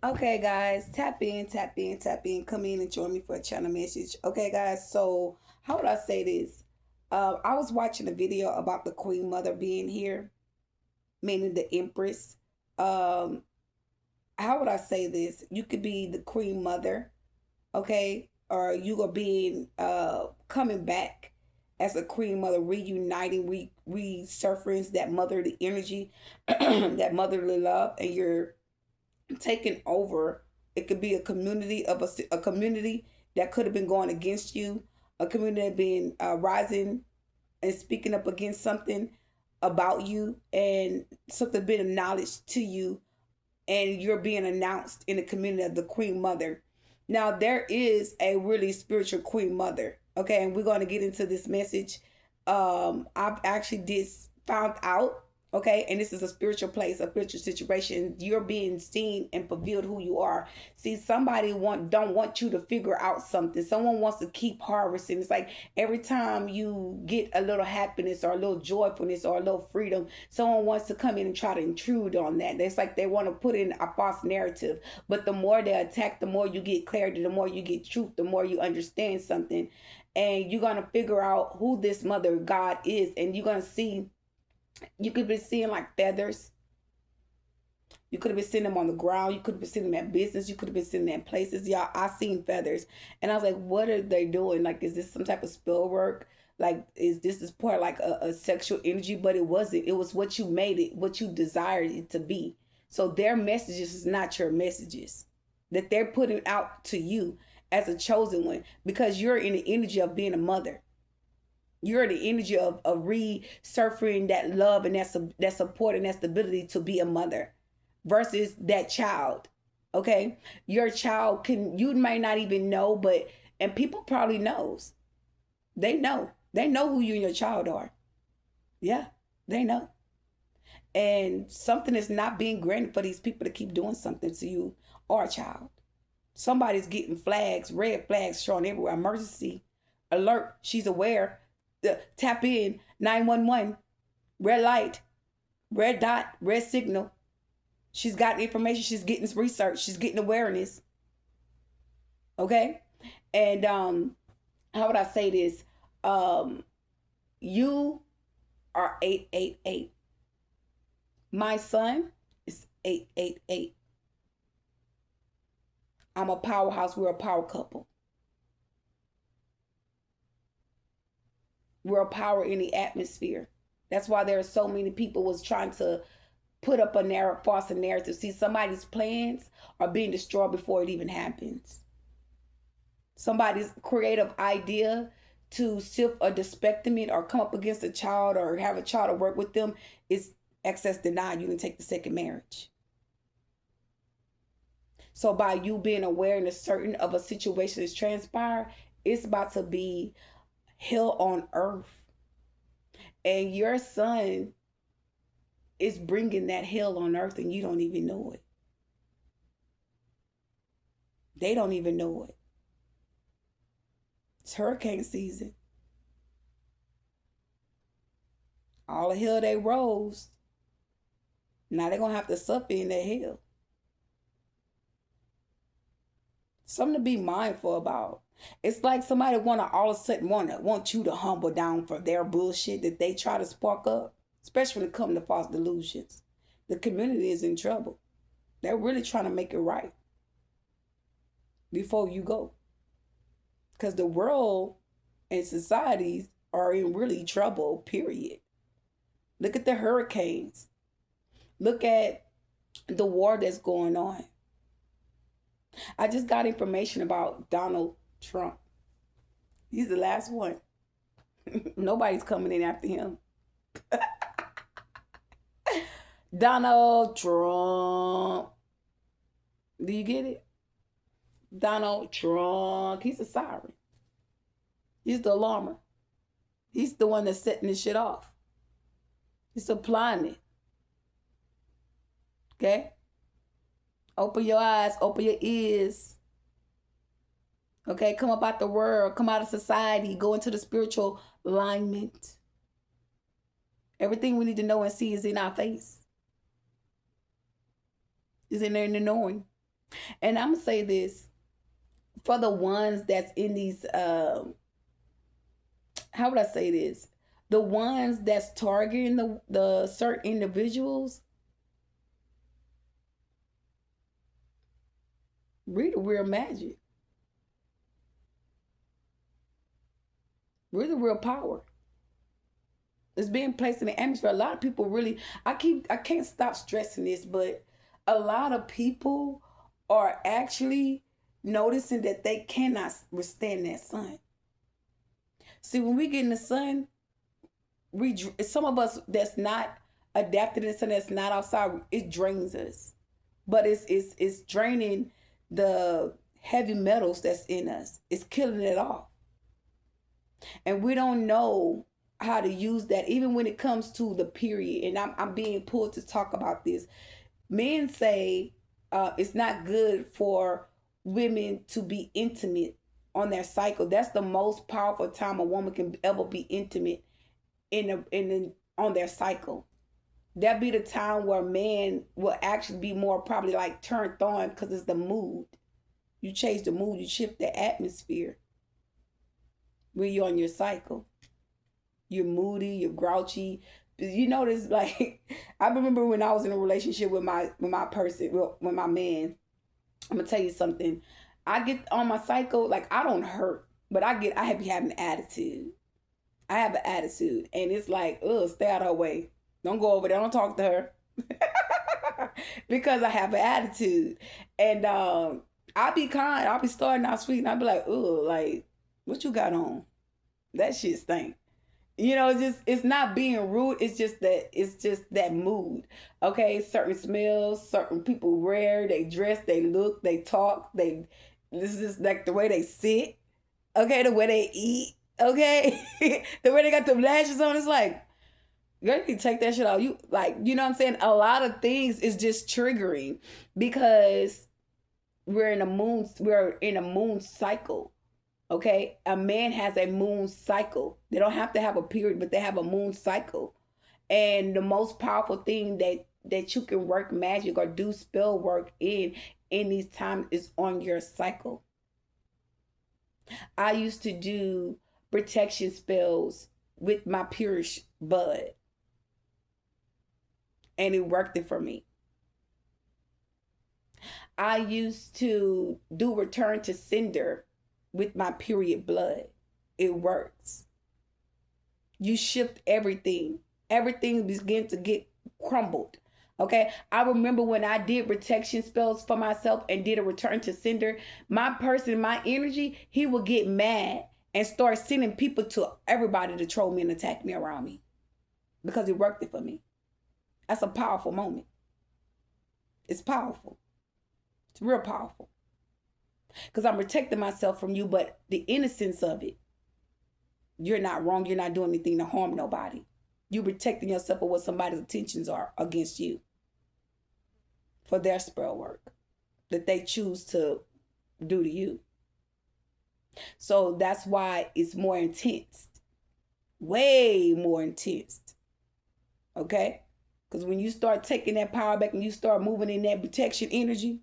Okay, guys, tap in, tap in, tap in. Come in and join me for a channel message. Okay, guys. So, how would I say this? I was watching a video about the Queen Mother being here, meaning the Empress. Um, how would I say this? You could be the Queen Mother, okay, or you are being coming back as a Queen Mother, reuniting, resurfacing that motherly energy, that motherly love, and you're taken over. It could be a community of a community that could have been going against you, a community that been rising and speaking up against something about you, and something been acknowledged to you, and you're being announced in the community of the Queen Mother. Now there is a really spiritual Queen Mother. Okay, and we're going to get into this message. I've actually did found out. Okay, and this is a spiritual place, a spiritual situation. You're being seen and revealed who you are. See, somebody don't want you to figure out something. Someone wants to keep harvesting. It's like every time you get a little happiness or a little joyfulness or a little freedom, someone wants to come in and try to intrude on that. It's like they want to put in a false narrative. But the more they attack, the more you get clarity, the more you get truth, the more you understand something. And you're going to figure out who this mother God is. And you're going to see, you could be seeing like feathers. You could have been seeing them on the ground. You could have been seeing them at business. You could have been seeing them in places. Y'all, I seen feathers. And I was like, what are they doing? Like, is this some type of spell work? Like, is this is part like a sexual energy? But it wasn't. It was what you made it, what you desired it to be. So their messages is not your messages that they're putting out to you as a chosen one, because you're in the energy of being a mother. You're the energy of resurfacing that love and that support and that stability to be a mother versus that child. Okay, your child can, you might not even know, but and people probably knows. They know who you and your child are. Yeah, they know. And something is not being granted for these people to keep doing something to you or a child. Somebody's getting flags, red flags showing everywhere. Emergency alert. She's aware. Tap in 911. Red light, red dot, red signal. She's got information. She's getting research. She's getting awareness. Okay, and how would I say this? Um, you are 888. My son is 888. I'm a powerhouse. We're a power couple. We're a power in the atmosphere. That's why there are so many people was trying to put up a false narrative. See, somebody's plans are being destroyed before it even happens. Somebody's creative idea to shift or disrespect it or come up against a child or have a child to work with them is access denied. You can take the second marriage. So by you being aware and certain of a situation that's transpired, it's about to be hell on earth. And your son is bringing that hell on earth and you don't even know it. They don't even know it. It's hurricane season. All the hell they rose. Now they're going to have to suffer in that hell. Something to be mindful about. It's like somebody want to all of a sudden want you to humble down for their bullshit that they try to spark up, especially when it comes to false delusions. The community is in trouble. They're really trying to make it right before you go. Because the world and societies are in really trouble, period. Look at the hurricanes. Look at the war that's going on. I just got information about Donald Trump. He's the last one. Nobody's coming in after him. Donald Trump. Do you get it? Donald Trump. He's a siren. He's the alarmer. He's the one that's setting this shit off. He's supplying it. Okay? Open your eyes, open your ears. Okay, come up out the world, come out of society, go into the spiritual alignment. Everything we need to know and see is in our face. Is in there in the knowing. And I'm gonna say this for the ones that's in these how would I say this? The ones that's targeting the certain individuals, read the real magic, read the real power. It's being placed in the atmosphere. A lot of people really, I can't stop stressing this, but a lot of people are actually noticing that they cannot withstand that sun. See, when we get in the sun, some of us that's not adapted to the sun, that's not outside, it drains us. But it's draining the heavy metals that's in us. It's killing it off. And we don't know how to use that, even when it comes to the period. And I'm being pulled to talk about this. Men say it's not good for women to be intimate on their cycle. That's the most powerful time a woman can ever be intimate on their cycle. That be the time where man will actually be more probably like turned on because it's the mood. You change the mood, you shift the atmosphere when you're on your cycle. You're moody, you're grouchy. You notice, like, I remember when I was in a relationship with my person, with my man. I'm gonna tell you something. I get on my cycle, like I don't hurt, but I have having an attitude. I have an attitude, and it's like, ugh, stay out of her way. Don't go over there. Don't talk to her. Because I have an attitude. And I'll be kind. I'll be starting out sweet. And I'll be like, ugh, like, what you got on? That shit stink. You know, it's not being rude. It's just that mood. Okay. Certain smells, certain people wear, they dress, they look, they talk, this is just like the way they sit. Okay, the way they eat. Okay. The way they got the lashes on, it's like, girl, you can take that shit out. You like, you know what I'm saying? A lot of things is just triggering because we're in a moon cycle. Okay? A man has a moon cycle. They don't have to have a period, but they have a moon cycle. And the most powerful thing that you can work magic or do spell work in these times is on your cycle. I used to do protection spells with my pure bud, and it worked it for me. I used to do return to sender with my period blood. It works. You shift everything. Everything begins to get crumbled. Okay. I remember when I did protection spells for myself and did a return to sender, my person, my energy, he would get mad and start sending people to everybody to troll me and attack me around me because it worked it for me. That's a powerful moment. It's powerful. It's real powerful. Because I'm protecting myself from you, but the innocence of it, you're not wrong. You're not doing anything to harm nobody. You're protecting yourself for what somebody's intentions are against you for their spell work that they choose to do to you. So that's why it's more intense. Way more intense. Okay? Because when you start taking that power back and you start moving in that protection energy,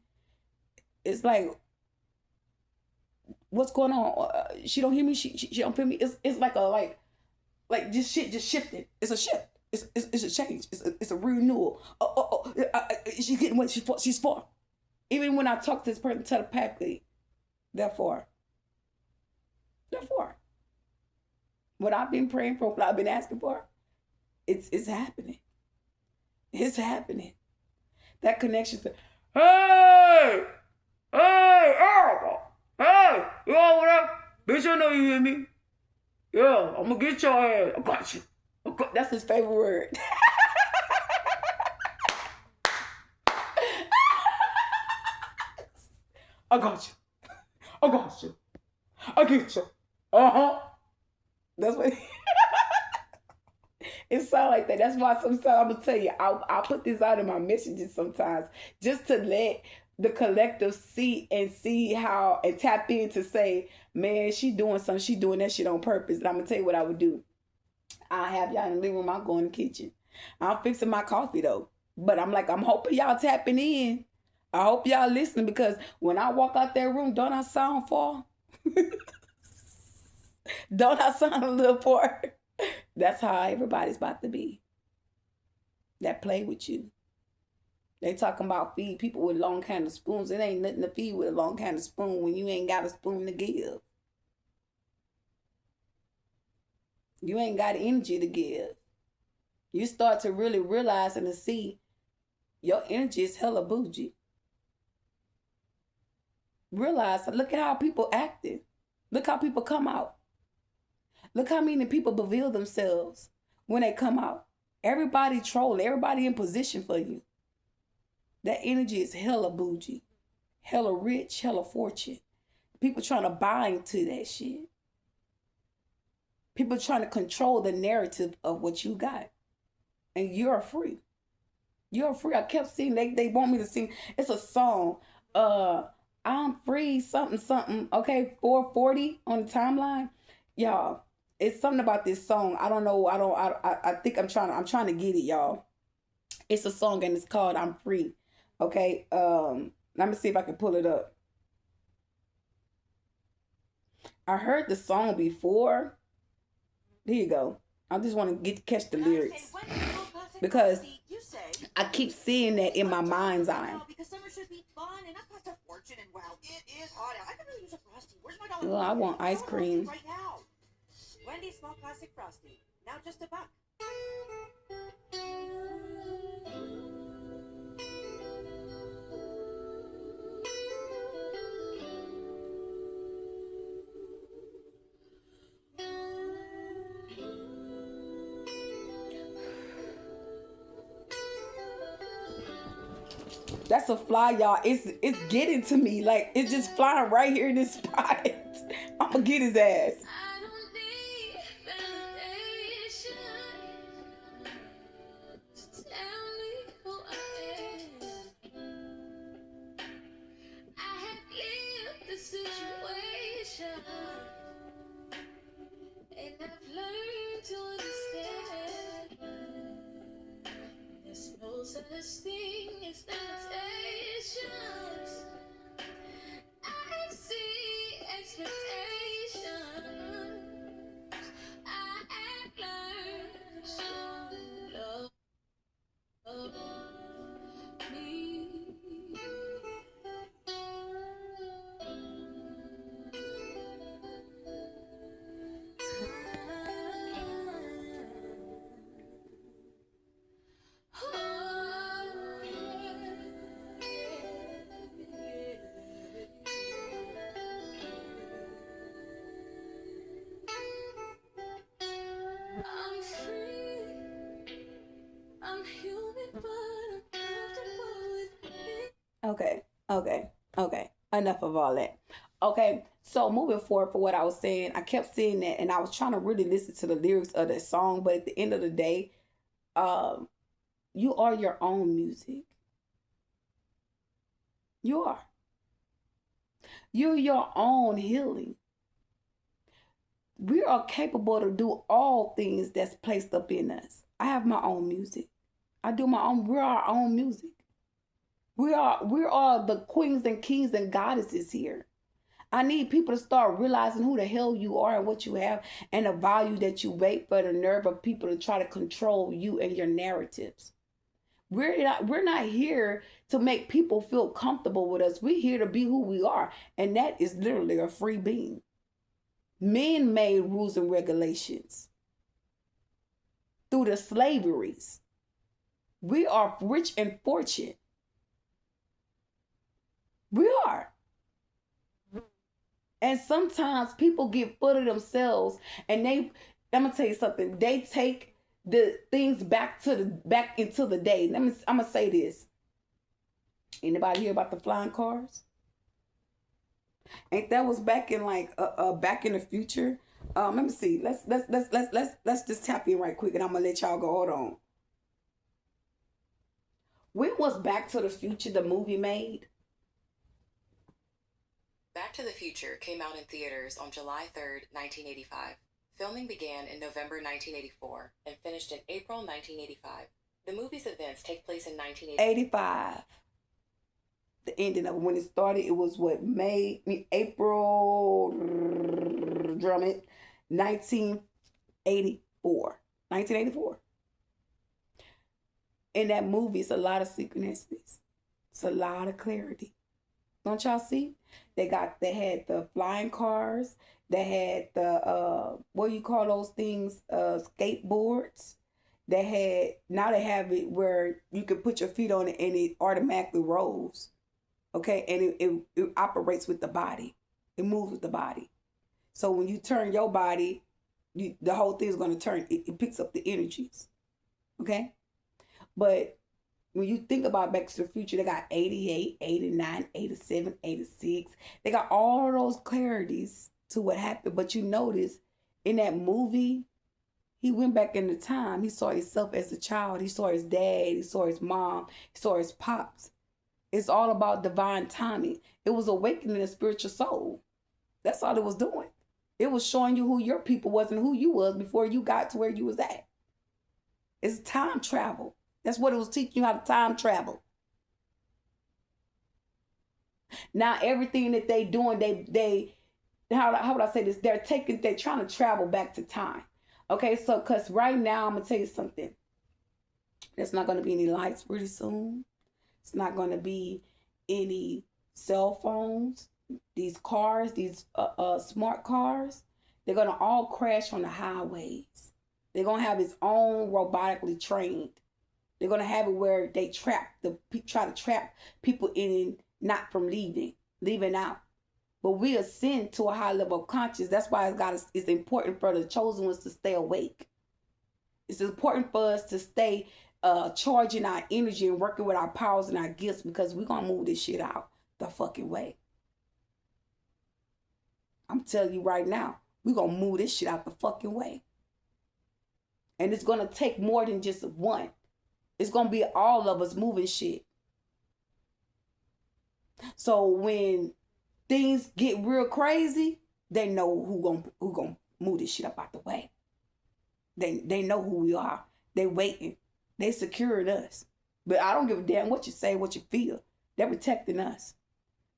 it's like, what's going on? She don't hear me. She don't feel me. It's like this shit just shifted. It's a shift. It's a change. It's a renewal. She's getting what she's for. Even when I talk to this person telepathically, therefore, what I've been praying for, what I've been asking for, it's happening. It's happening. That connection to, hey, Erica, hey, you over there? Bitch, I know you hear me. Yeah, I'm gonna get your ass. I got you. That's his favorite word. I got you. I got you. I get you. That's what it sounds like that. That's why sometimes I'm gonna tell you, I'll put this out in my messages sometimes just to let the collective see how and tap in to say, man, she doing something, she doing that shit on purpose. And I'm gonna tell you what I would do. I have y'all in the living room, I'll go in the kitchen. I'm fixing my coffee though. But I'm hoping y'all tapping in. I hope y'all listening because when I walk out that room, don't I sound far? Don't I sound a little far? That's how everybody's about to be. That play with you. They talking about feed people with long kind of spoons. It ain't nothing to feed with a long kind of spoon when you ain't got a spoon to give. You ain't got energy to give. You start to really realize and to see your energy is hella bougie. Realize, look at how people acting. Look how people come out. Look how many people beveil themselves when they come out. Everybody trolling, everybody in position for you. That energy is hella bougie, hella rich, hella fortune. People trying to buy into that shit. People trying to control the narrative of what you got. And you're free. You're free. I kept seeing they want me to sing. It's a song. I'm free, something, something. Okay, 440 on the timeline. Y'all, it's something about this song. I don't know. I think I'm trying to get it, y'all. It's a song and it's called I'm Free. Okay. Let me see if I can pull it up. I heard the song before. Here you go. I just want to catch the lyrics because I keep seeing that in my mind's eye. Because summer should be fun and that costs a fortune and wow, it is hot out. I could really use a Frosty. Where's my dollar? Well, I want ice cream. Right now. Wendy's small classic Frosty. Now just $1. That's a fly, y'all. It's getting to me. Like it's just flying right here in this spot. I'ma get his ass. I don't need validation. Tell me who I am. I have lived the situation, and I've learned to understand. There's no such thing as limitations. I see expectations. I have learned to love me. I'm free. I'm human, but I'm comfortable with me. Okay. Enough of all that. Okay, so moving forward for what I was saying, I kept saying that, and I was trying to really listen to the lyrics of the song. But at the end of the day, um, you are your own music. You are. You're your own healing. We are capable to do all things that's placed up in us. I have my own music. I do my own. We're our own music. We are the queens and kings and goddesses here. I need people to start realizing who the hell you are and what you have and the value that you wait for the nerve of people to try to control you and your narratives. We're not here to make people feel comfortable with us. We're here to be who we are. And that is literally a free being. Men made rules and regulations through the slaveries. We are rich and fortunate. We are. And sometimes people get full of themselves and I'm gonna tell you something, they take the things back into the day. I'm gonna say this. Anybody hear about the flying cars? Ain't that was back in back in the future? Let me see. Let's just tap in right quick and I'm gonna let y'all go. Hold on. When was Back to the Future the movie made? Back to the Future came out in theaters on July 3rd, 1985. Filming began in November 1984 and finished in April 1985. The movie's events take place in 1985. The ending of it. When it started, it was what, April, drum it, 1984. 1984. In that movie, it's a lot of synchronicities. It's a lot of clarity. Don't y'all see? They had the flying cars. They had the what do you call those things? Skateboards. Now they have it where you can put your feet on it and it automatically rolls. Okay, and it operates with the body. It moves with the body. So when you turn your body, the whole thing is going to turn. It picks up the energies. Okay, but when you think about Back to the Future, they got 88, 89, 87, 86. They got all those clarities to what happened. But you notice in that movie, he went back in the time. He saw himself as a child. He saw his dad. He saw his mom. He saw his pops. It's all about divine timing. It was awakening a spiritual soul. That's all it was doing. It was showing you who your people was and who you was before you got to where you was at. It's time travel. That's what it was teaching you, how to time travel. Now everything that they doing, they how would I say this? They're trying to travel back to time. Okay, so because right now I'm gonna tell you something. There's not gonna be any lights pretty soon. It's not gonna be any cell phones. These cars, these smart cars, they're gonna all crash on the highways. They're gonna have its own robotically trained. They're gonna have it where they try to trap people in, not from leaving out. But we ascend to a high level of consciousness. That's why it's important for the chosen ones to stay awake. It's important for us to stay charging our energy and working with our powers and our gifts, because we're gonna move this shit out the fucking way. I'm telling you right now, we're gonna move this shit out the fucking way. And it's gonna take more than just one. It's gonna be all of us moving shit. So when things get real crazy, they know who gonna move this shit up out the way. They know who we are. They waiting. They secured us. But I don't give a damn what you say, what you feel. They're protecting us.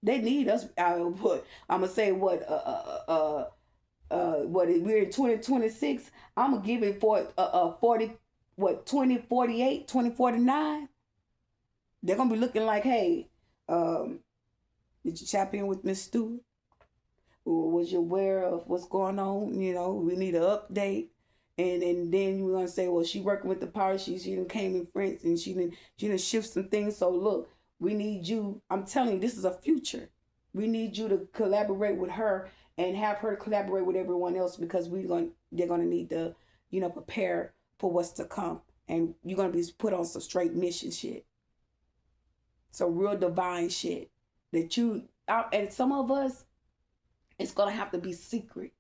They need us. I'm gonna say what we're in 2026. I'm gonna give it for 2048, 2049. They're gonna be looking like, hey, did you tap in with Miss Stewart? Or was you aware of what's going on? You know, we need an update. And then you're gonna say, well, she working with the power. She done came in France and she done shift some things. So look, we need you. I'm telling you, this is a future. We need you to collaborate with her and have her collaborate with everyone else, because they're gonna need to, prepare for what's to come. And you're gonna be put on some straight mission shit. Some real divine shit that and some of us, it's gonna have to be secret.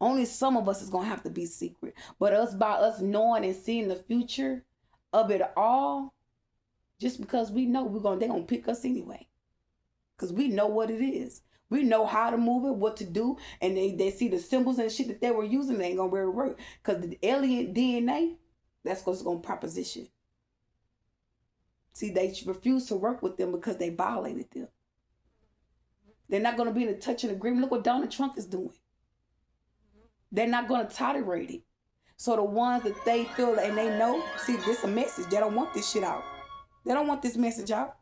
Only some of us is gonna have to be secret. But by us knowing and seeing the future of it all, just because we know they're gonna pick us anyway. Because we know what it is. We know how to move it, what to do, and they see the symbols and shit that they were using, they ain't gonna really work. Because the alien DNA, that's what's gonna proposition. See, they refuse to work with them because they violated them. They're not gonna be in a touch and agreement. Look what Donald Trump is doing. They're not going to tolerate it. So the ones that they feel and they know, see, this is a message. They don't want this shit out. They don't want this message out.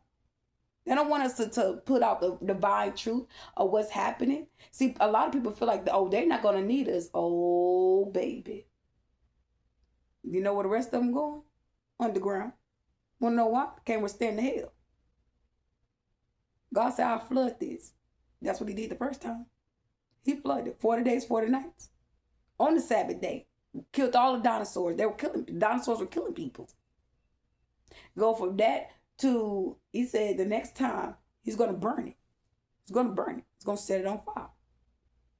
They don't want us to put out the divine truth of what's happening. See, a lot of people feel like, oh, they're not going to need us. Oh, baby. You know where the rest of them going? Underground. Want to know why? Can't withstand the hell. God said, I'll flood this. That's what he did the first time. He flooded 40 days, 40 nights. On the Sabbath day, killed all the dinosaurs. Dinosaurs were killing people. Go from that to, he said the next time, he's going to burn it. He's going to burn it. He's going to set it on fire.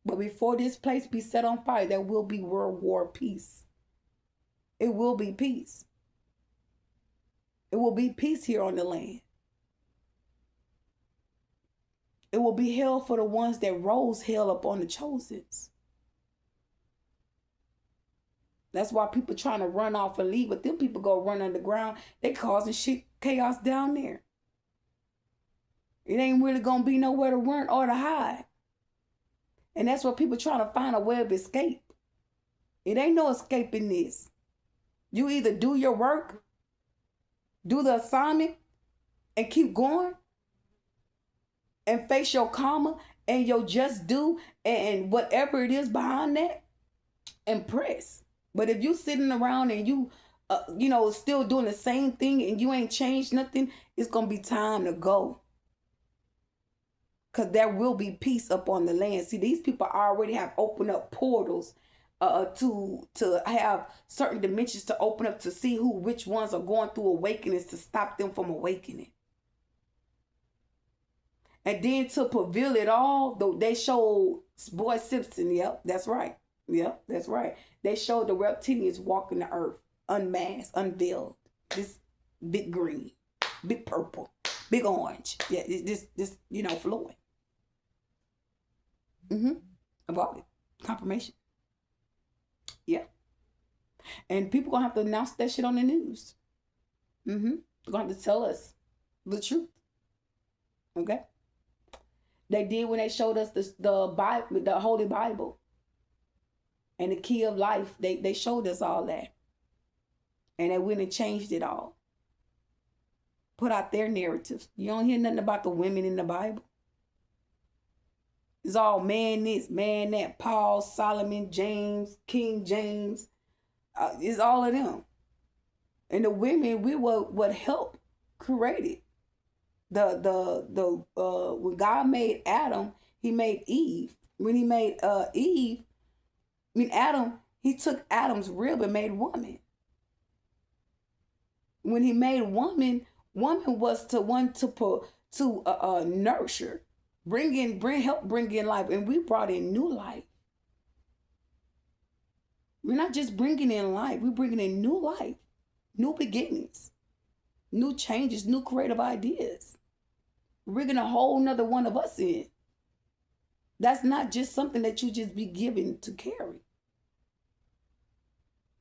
But before this place be set on fire, there will be World War peace. It will be peace. It will be peace here on the land. It will be hell for the ones that rose hell up on the chosens. That's why people trying to run off and leave, but them people go run underground. They causing shit, chaos down there. It ain't really gonna be nowhere to run or to hide. And that's what people trying to find a way of escape. It ain't no escaping this. You either do your work, do the assignment, and keep going, and face your karma and your just due and whatever it is behind that, and press. But if you sitting around and you still doing the same thing and you ain't changed nothing, it's gonna be time to go. Because there will be peace up on the land. See, these people already have opened up portals to have certain dimensions to open up to see which ones are going through awakenings to stop them from awakening. And then to prevail it all, though they showed Boy Simpson. Yep, that's right. Yep, that's right. They showed the reptilians walking the earth, unmasked, unveiled. This big green, big purple, big orange. Yeah, this flowing. About it. Confirmation. Yeah. And people gonna have to announce that shit on the news. They're gonna have to tell us the truth. Okay. They did when they showed us the Bible, the Holy Bible, and the key of life. They showed us all that, and they went and changed it all. Put out their narratives. You don't hear nothing about the women in the Bible. It's all man this, man that. Paul, Solomon, James, King James. It's all of them. And the women, we what help create it. When God made Adam, he made Eve. When he made Adam, he took Adam's rib and made woman. When he made woman was to one to nurture, help bring in life, and we brought in new life. We're not just bringing in life, we're bringing in new life, new beginnings, new changes, new creative ideas. We're bringing a whole nother one of us in. That's not just something that you just be given to carry.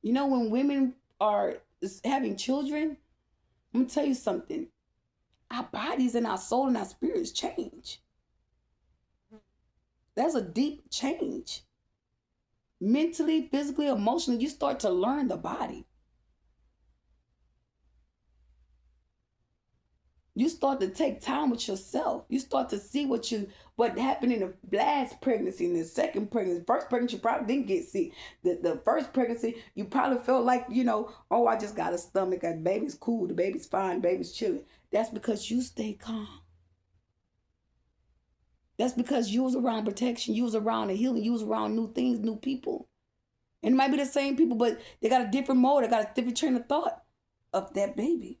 You know, when women are having children, I'm going to tell you something. Our bodies and our soul and our spirits change. That's a deep change. Mentally, physically, emotionally, you start to learn the body. You start to take time with yourself. You start to see what happened in the last pregnancy, in the second pregnancy. First pregnancy, you probably didn't get sick. The first pregnancy, you probably felt like, oh, I just got a stomach. The baby's cool. The baby's fine. The baby's chilling. That's because you stay calm. That's because you was around protection. You was around the healing. You was around new things, new people. And it might be the same people, but they got a different mode. They got a different train of thought of that baby.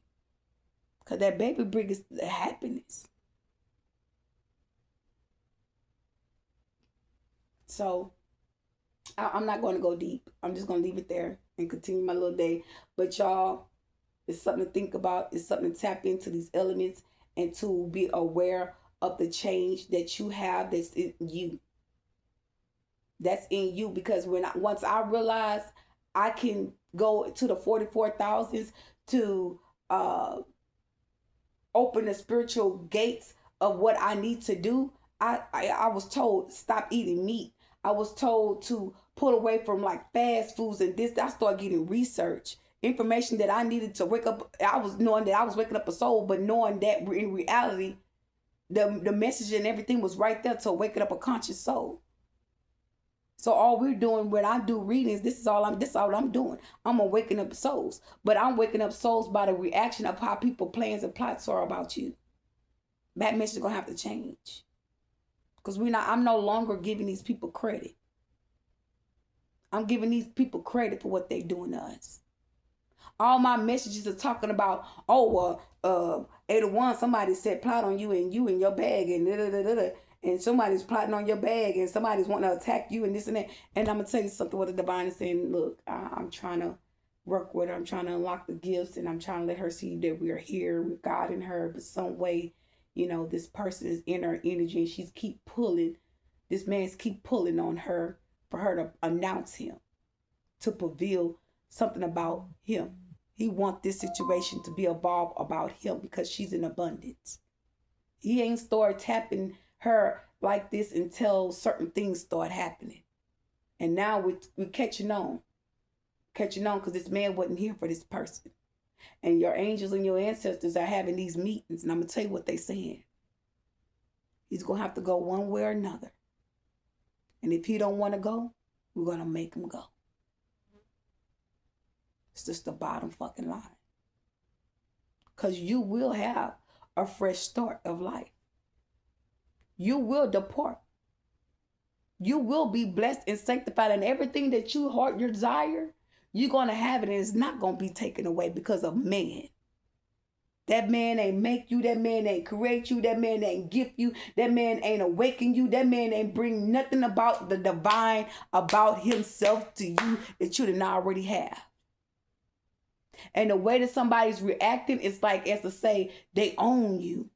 Because that baby brings the happiness. So, I'm not going to go deep. I'm just going to leave it there and continue my little day. But y'all, it's something to think about. It's something to tap into these elements and to be aware of the change that you have that's in you. That's in you. Because once I realized I can go to the 44,000s to open the spiritual gates of what I need to do, I was told stop eating meat. I was told to pull away from like fast foods and this. I started getting research, information that I needed to wake up. I was knowing that I was waking up a soul, but knowing that in reality, the message and everything was right there to waking up a conscious soul. So all we're doing when I do readings, this is all I'm doing. I'm awakening up souls. But I'm waking up souls by the reaction of how people plans and plots are about you. That message is gonna have to change. Because I'm no longer giving these people credit. I'm giving these people credit for what they're doing to us. All my messages are talking about, 801, somebody said plot on you and your bag and da-da-da-da-da. And somebody's plotting on your bag and somebody's wanting to attack you and this and that. And I'm going to tell you something what the divine is saying. Look, I'm trying to work with her. I'm trying to unlock the gifts and I'm trying to let her see that we are here with God in her. But some way, this person is in her energy and she's keep pulling. This man's keep pulling on her for her to announce him, to reveal something about him. He wants this situation to be evolved about him because she's in abundance. He ain't start tapping her like this until certain things start happening. And now we're catching on because this man wasn't here for this person. And your angels and your ancestors are having these meetings. And I'm going to tell you what they're saying. He's going to have to go one way or another. And if he don't want to go, we're going to make him go. It's just the bottom fucking line. Because you will have a fresh start of life. You will depart. You will be blessed and sanctified, and everything that you heart your desire, you're going to have it, and it's not going to be taken away because of man. That man ain't make you. That man ain't create you. That man ain't gift you. That man ain't awaken you. That man ain't bring nothing about the divine, about himself to you that you didn't already have. And the way that somebody's reacting, it's like as to say they own you.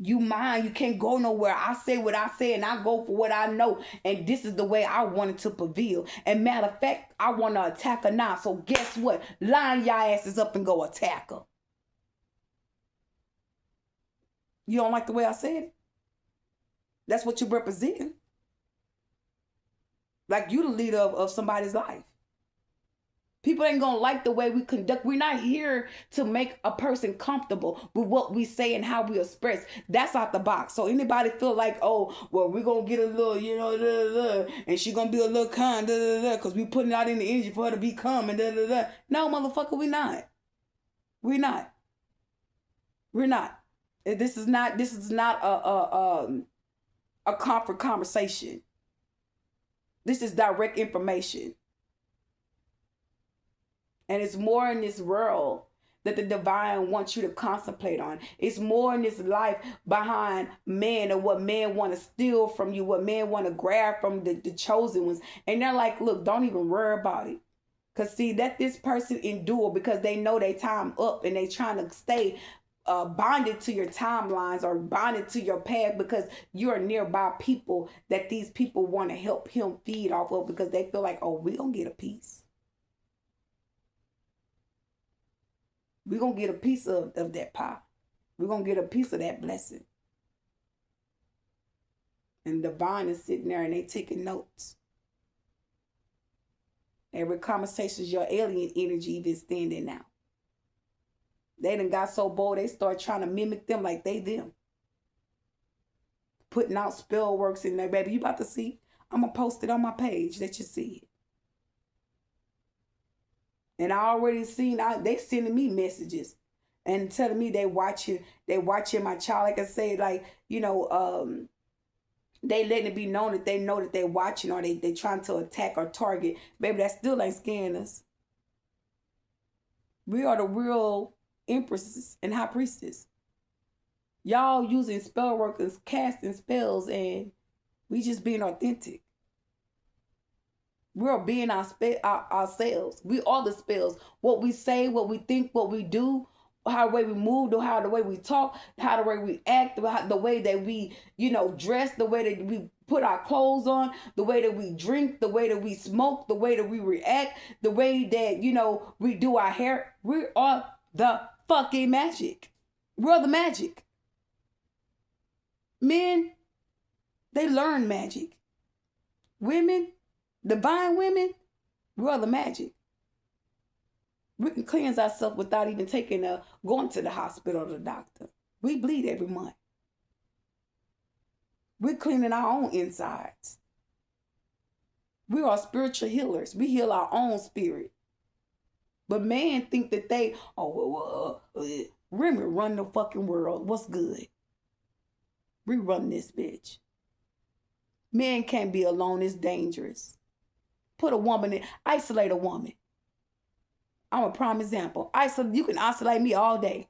You mine, you can't go nowhere. I say what I say and I go for what I know. And this is the way I wanted to prevail. And matter of fact, I want to attack her now. So guess what? Line your asses up and go attack her. You don't like the way I said it? That's what you're representing. Like you the leader of somebody's life. People ain't gonna like the way we conduct. We're not here to make a person comfortable with what we say and how we express. That's out the box. So anybody feel like, oh, well, we're gonna get a little, and she gonna be a little kind, because we putting out in the energy for her to be calm and No, motherfucker, we not. We're not. We're not. This is not a comfort conversation. This is direct information. And it's more in this world that the divine wants you to contemplate on. It's more in this life behind man and what man want to steal from you, what man want to grab from the chosen ones. And they're like, look, don't even worry about it. Because see, let this person endure because they know their time up and they trying to stay bonded to your timelines or bonded to your path because you're nearby people that these people want to help him feed off of because they feel like, oh, we gonna get a piece. We're going to get a piece of that pie. We're going to get a piece of that blessing. And the divine is sitting there and they taking notes. Every conversation is your alien energy even standing now. They done got so bold they start trying to mimic them like they them. Putting out spell works in there, baby. You about to see. I'm going to post it on my page that you see it. And I already seen, they sending me messages and telling me they watching my child. Like I said, like, they letting it be known that they know that they watching or they trying to attack or target. Baby, that still ain't scaring us. We are the real empresses and high priestess. Y'all using spell workers, casting spells, and we just being authentic. We're being ourselves. We are the spells. What we say, what we think, what we do, how the way we move, how the way we talk, how the way we act, the way that we, dress, the way that we put our clothes on, the way that we drink, the way that we smoke, the way that we react, the way that, we do our hair. We are the fucking magic. We're the magic. Men, they learn magic. Women, divine women, we're the magic. We can cleanse ourselves without even going to the hospital or the doctor. We bleed every month. We're cleaning our own insides. We are spiritual healers. We heal our own spirit. But man think that women run the fucking world. What's good? We run this bitch. Men can't be alone. It's dangerous. Put a woman in, isolate a woman. I'm a prime example. You can isolate me all day.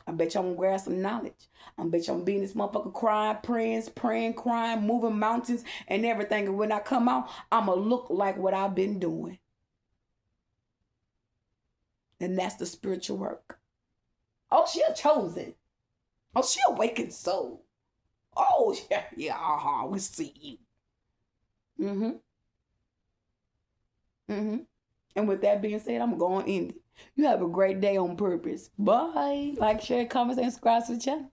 I bet you I'm gonna grab some knowledge. I bet you I'm being this motherfucker crying, praying, crying, moving mountains and everything. And when I come out, I'ma look like what I've been doing. And that's the spiritual work. Oh, she a chosen. Oh, she awakened soul. Oh, yeah, we see you. And with that being said, I'm going to end it. You have a great day on purpose. Bye. Like, share, comment, and subscribe to the channel.